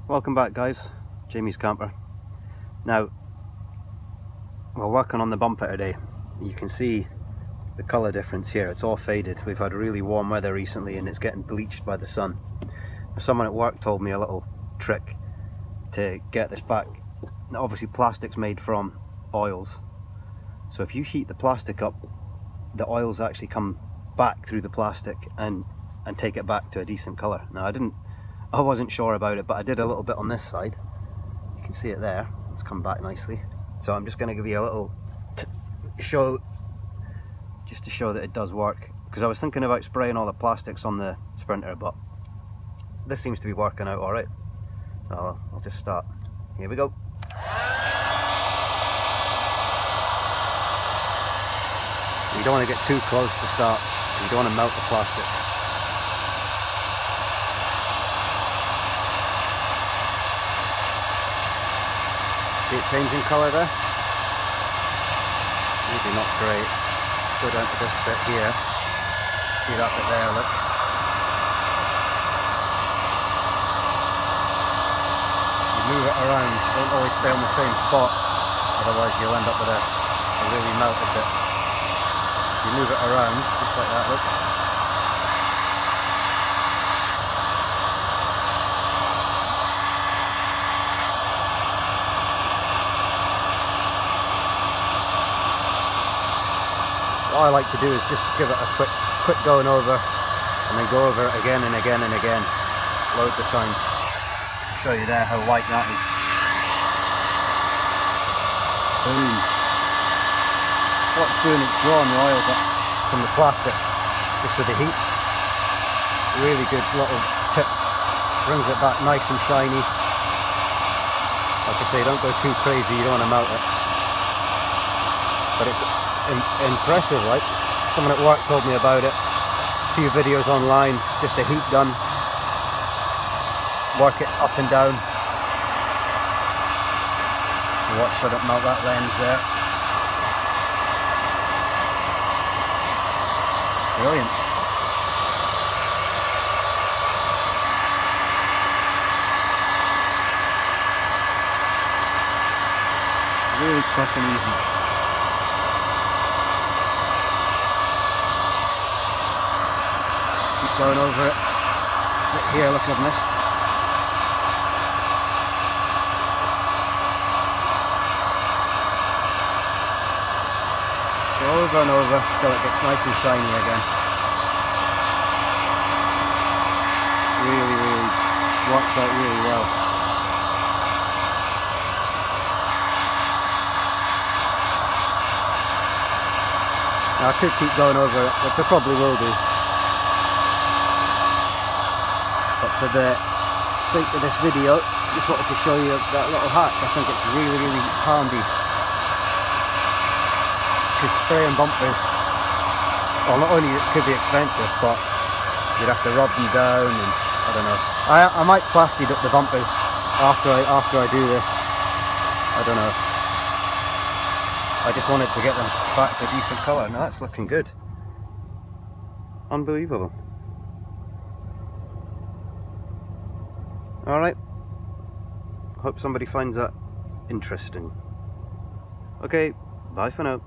Welcome back, guys. Jamie's Camper. Now, we're working on the bumper today. You can see the colour difference here. It's all faded. We've had really warm weather recently and it's getting bleached by the sun. Someone at work told me a little trick to get this back. Now, obviously plastic's made from oils, so if you heat the plastic up, the oils actually come back through the plastic and take it back to a decent colour. Now I wasn't sure about it, but I did a little bit on this side. You can see it there. It's come back nicely. So I'm just going to give you a little show, just to show that it does work. Because I was thinking about spraying all the plastics on the Sprinter, but this seems to be working out alright. So I'll just start. Here we go. You don't want to get too close to start. You don't want to melt the plastic. See it changing colour there? Maybe not great. Go down to this bit here. See that bit there, look. You move it around, don't always stay on the same spot, otherwise you'll end up with a really melted bit. You move it around, just like that, look. What I like to do is just give it a quick going over, and then go over it again and again and again, loads of times. I'll show you there how white that is. Boom. What's doing is drawing the oils up from the plastic, just with the heat. Really good little tip, brings it back nice and shiny. Like I say, don't go too crazy, you don't want to melt it. But it's impressive, like. Someone at work told me about it. A few videos online, just a heat gun. Work it up and down. Watch so I don't melt that lens there. Brilliant. Really quick and easy. Keep going over it. Look here, look at this. Go over and over till it gets nice and shiny again. Really works out really well. Now I could keep going over it, which I probably will do. But for the sake of this video, just wanted to show you that little hack. I think it's really handy. Because spraying bumpers, well, not only it could be expensive, but you'd have to rub them down, and I don't know. I might plastic up the bumpers after I do this. I don't know. I just wanted to get them back to a decent colour. Now that's looking good. Unbelievable. Alright. Hope somebody finds that interesting. Okay, bye for now.